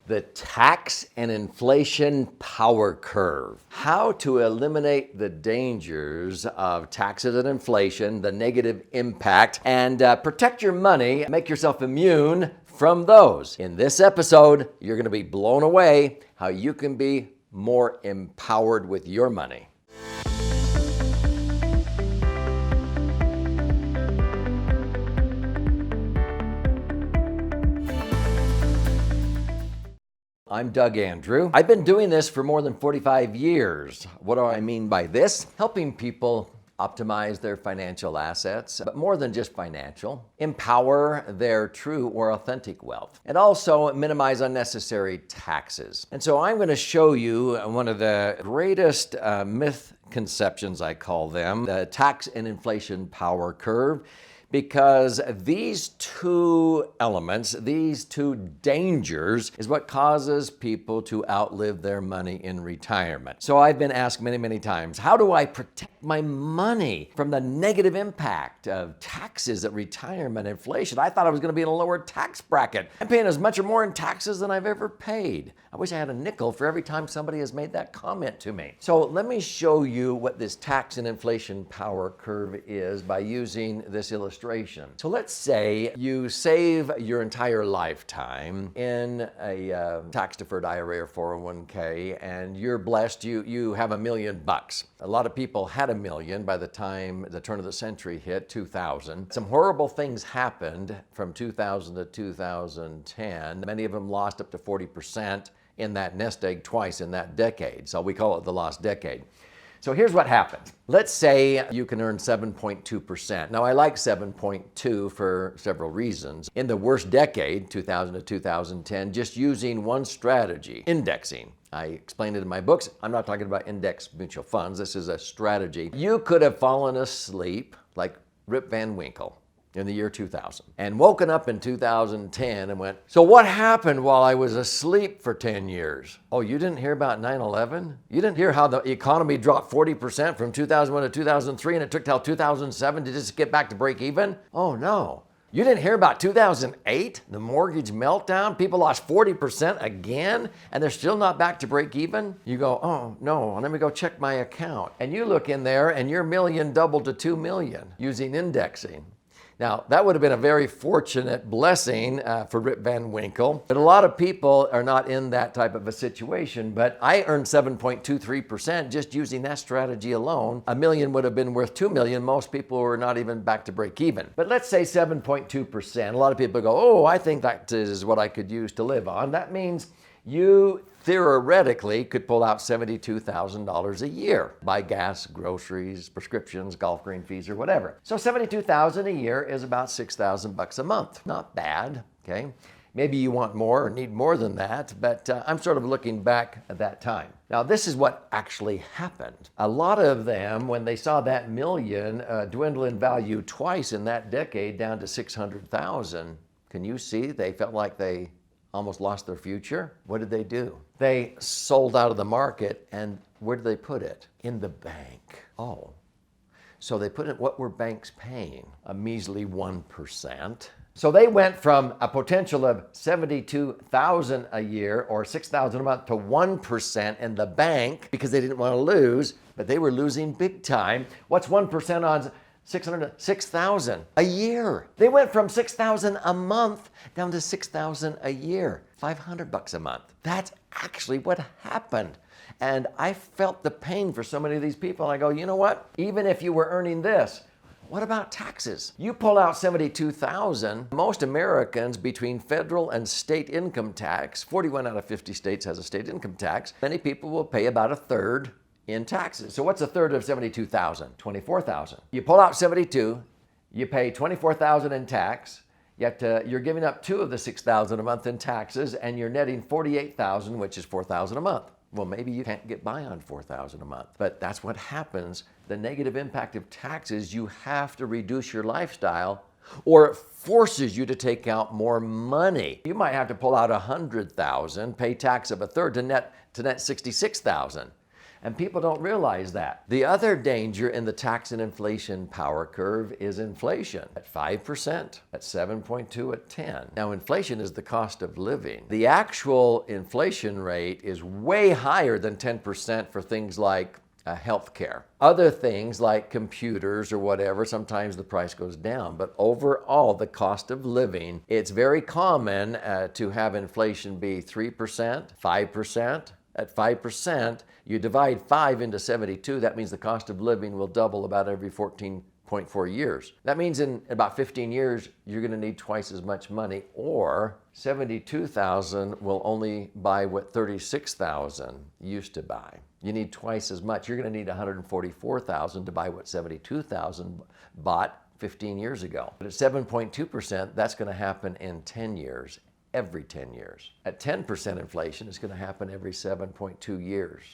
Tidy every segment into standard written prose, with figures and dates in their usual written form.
The tax and inflation power curve. How to eliminate the dangers of taxes and inflation, the negative impact, and protect your money, make yourself immune from those. In this episode, you're going to be blown away how you can be more empowered with your money. I'm Doug Andrew. I've been doing this for more than 45 years. What do I mean by this? Helping people optimize their financial assets, but more than just financial, empower their true or authentic wealth, and also minimize unnecessary taxes. And so I'm going to show you one of the greatest misconceptions, I call them, the tax and inflation power curve. Because these two elements, these two dangers, is what causes people to outlive their money in retirement. So I've been asked many times, how do I protect my money from the negative impact of taxes at retirement, inflation? I thought I was going to be in a lower tax bracket. I'm paying as much or more in taxes than I've ever paid. I wish I had a nickel for every time somebody has made that comment to me. So let me show you what this tax and inflation power curve is by using this illustration. So let's say you save your entire lifetime in a tax-deferred IRA or 401k, and you're blessed, you have $1 million. A lot of people had $1 million by the time the turn of the century hit, 2000. Some horrible things happened from 2000 to 2010. Many of them lost up to 40% in that nest egg twice in that decade. So we call it the lost decade. So here's what happened. Let's say you can earn 7.2%. Now I like 7.2 for several reasons. In the worst decade, 2000 to 2010, just using one strategy, indexing. I explained it in my books. I'm not talking about index mutual funds. This is a strategy. You could have fallen asleep like Rip Van Winkle in the year 2000 and woken up in 2010 and went, so what happened while I was asleep for 10 years? Oh, you didn't hear about 9/11? You didn't hear how the economy dropped 40% from 2001 to 2003 and it took till 2007 to just get back to break even? Oh no. You didn't hear about 2008, the mortgage meltdown? People lost 40% again and they're still not back to break even? You go, oh no, let me go check my account. And you look in there and your million doubled to 2 million using indexing. Now, that would have been a very fortunate blessing for Rip Van Winkle, but a lot of people are not in that type of a situation, but I earned 7.23% just using that strategy alone. $1 million would have been worth 2 million. Most people were not even back to break even. But let's say 7.2%. A lot of people go, oh, I think that is what I could use to live on. That means you theoretically could pull out $72,000 a year, buy gas, groceries, prescriptions, golf green fees, or whatever. So $72,000 a year is about $6,000 a month. Not bad, okay? Maybe you want more or need more than that, but I'm sort of looking back at that time. Now, this is what actually happened. A lot of them, when they saw that million dwindle in value twice in that decade down to 600,000, can you see they felt like they almost lost their future? What did they do? They sold out of the market, and where did they put it? In the bank. Oh, so they put it, what were banks paying? A measly 1%. So they went from a potential of 72,000 a year or 6,000 a month to 1% in the bank because they didn't want to lose, but they were losing big time. What's 1% on 6,000 a year? They went from 6,000 a month down to 6,000 a year, $500 a month. That's actually what happened. And I felt the pain for so many of these people. I go, you know what? Even if you were earning this, what about taxes? You pull out 72,000. Most Americans, between federal and state income tax, 41 out of 50 states has a state income tax. Many people will pay about a third in taxes. So what's a third of 72,000? 24,000. You pull out 72, you pay 24,000 in tax, yet you're giving up 2 of the 6,000 a month in taxes, and you're netting 48,000, which is 4,000 a month. Well, maybe you can't get by on 4,000 a month, but that's what happens. The negative impact of taxes, you have to reduce your lifestyle or it forces you to take out more money. You might have to pull out 100,000, pay tax of a third to net 66,000. And people don't realize that. The other danger in the tax and inflation power curve is inflation at 5%, at 7.2, at 10. Now, inflation is the cost of living. The actual inflation rate is way higher than 10% for things like healthcare. Other things like computers or whatever, sometimes the price goes down. But overall, the cost of living, it's very common to have inflation be 3%, 5%. At 5%, you divide 5 into 72, that means the cost of living will double about every 14.4 years. That means in about 15 years, you're going to need twice as much money, or 72,000 will only buy what 36,000 used to buy. You need twice as much. You're going to need 144,000 to buy what 72,000 bought 15 years ago. But at 7.2%, that's going to happen in 10 years. Every 10 years. At 10% inflation, it's going to happen every 7.2 years.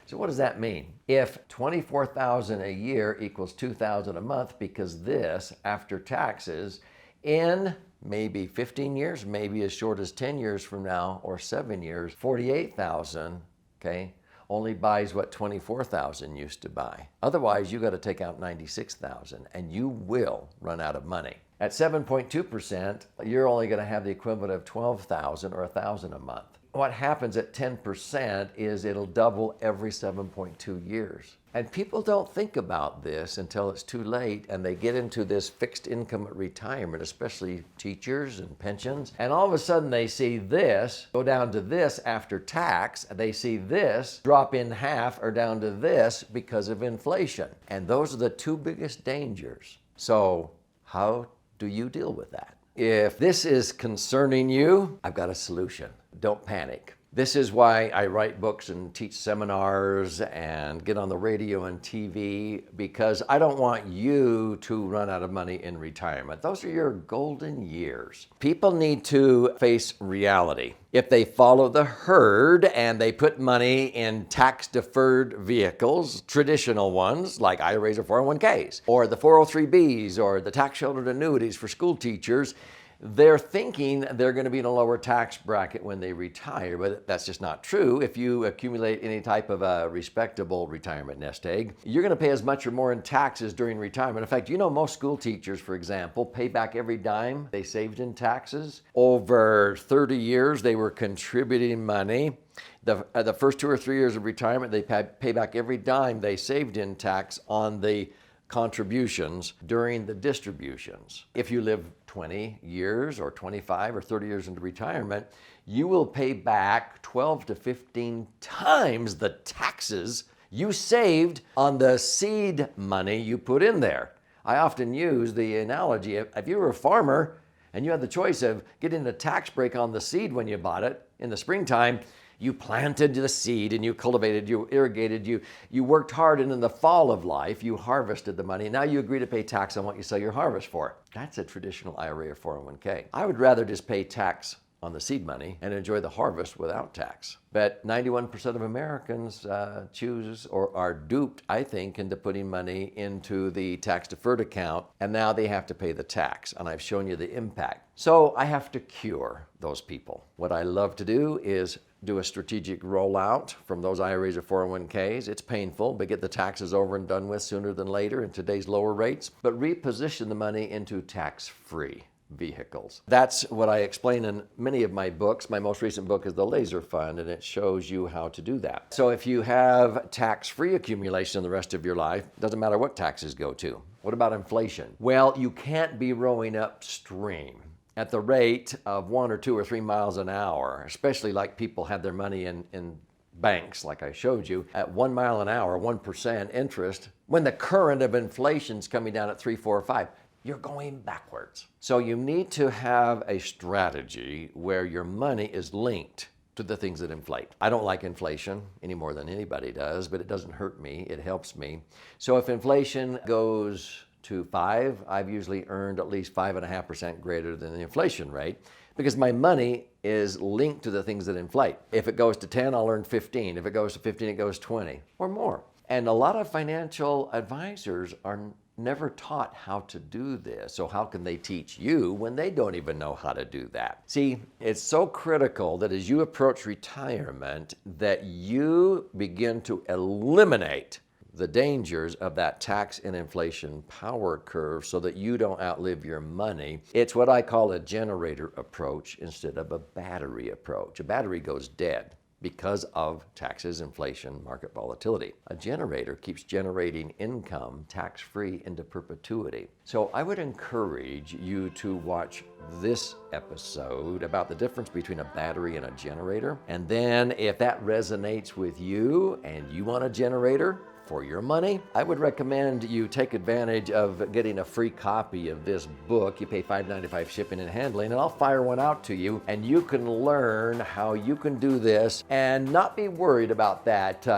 So what does that mean? If 24,000 a year equals 2,000 a month, because this, after taxes, in maybe 15 years, maybe as short as 10 years from now, or 7 years, 48,000, okay, only buys what 24,000 used to buy. Otherwise, you got to take out 96,000, and you will run out of money. At 7.2%, you're only going to have the equivalent of 12,000 or 1,000 a month. What happens at 10% is it'll double every 7.2 years. And people don't think about this until it's too late, and they get into this fixed income at retirement, especially teachers and pensions. And all of a sudden they see this go down to this after tax, and they see this drop in half or down to this because of inflation. And those are the two biggest dangers. So how do you deal with that? If this is concerning you, I've got a solution. Don't panic. This is why I write books and teach seminars and get on the radio and TV, because I don't want you to run out of money in retirement. Those are your golden years. People need to face reality. If they follow the herd and they put money in tax-deferred vehicles, traditional ones like IRAs or 401ks, or the 403bs, or the tax-sheltered annuities for school teachers, they're thinking they're going to be in a lower tax bracket when they retire, but that's just not true. If you accumulate any type of a respectable retirement nest egg, you're going to pay as much or more in taxes during retirement. In fact, you know, most school teachers, for example, pay back every dime they saved in taxes. Over 30 years, they were contributing money. The first 2 or 3 years of retirement, they pay back every dime they saved in tax on the contributions during the distributions. If you live 20 years or 25 or 30 years into retirement, you will pay back 12 to 15 times the taxes you saved on the seed money you put in there. I often use the analogy, if you were a farmer and you had the choice of getting a tax break on the seed when you bought it in the springtime, you planted the seed and you cultivated, you irrigated, you worked hard, and in the fall of life, you harvested the money. Now you agree to pay tax on what you sell your harvest for. That's a traditional IRA or 401k. I would rather just pay tax on the seed money and enjoy the harvest without tax. But 91% of Americans choose or are duped, I think, into putting money into the tax-deferred account, and now they have to pay the tax, and I've shown you the impact. So I have to cure those people. What I love to do is do a strategic rollout from those IRAs or 401ks. It's painful, but get the taxes over and done with sooner than later in today's lower rates, but reposition the money into tax-free vehicles. That's what I explain in many of my books. My most recent book is The Laser Fund, and it shows you how to do that. So if you have tax-free accumulation the rest of your life, doesn't matter what taxes go to. What about inflation? Well, you can't be rowing upstream at the rate of 1 or 2 or 3 miles an hour, especially like people have their money in banks, like I showed you, at 1 mile an hour, 1% interest, when the current of inflation's coming down at 3, 4, or 5. You're going backwards. So you need to have a strategy where your money is linked to the things that inflate. I don't like inflation any more than anybody does, but it doesn't hurt me, it helps me. So if inflation goes to 5, I've usually earned at least 5.5% greater than the inflation rate, because my money is linked to the things that inflate. If it goes to 10, I'll earn 15. If it goes to 15, it goes 20 or more. And a lot of financial advisors are never taught how to do this. So how can they teach you when they don't even know how to do that? See, it's so critical that as you approach retirement, that you begin to eliminate the dangers of that tax and inflation power curve so that you don't outlive your money. It's what I call a generator approach instead of a battery approach. A battery goes dead because of taxes, inflation, market volatility. A generator keeps generating income tax-free into perpetuity. So I would encourage you to watch this episode about the difference between a battery and a generator. And then if that resonates with you and you want a generator for your money, I would recommend you take advantage of getting a free copy of this book. You pay $5.95 shipping and handling, and I'll fire one out to you, and you can learn how you can do this and not be worried about that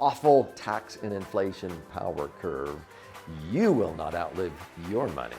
awful tax and inflation power curve. You will not outlive your money.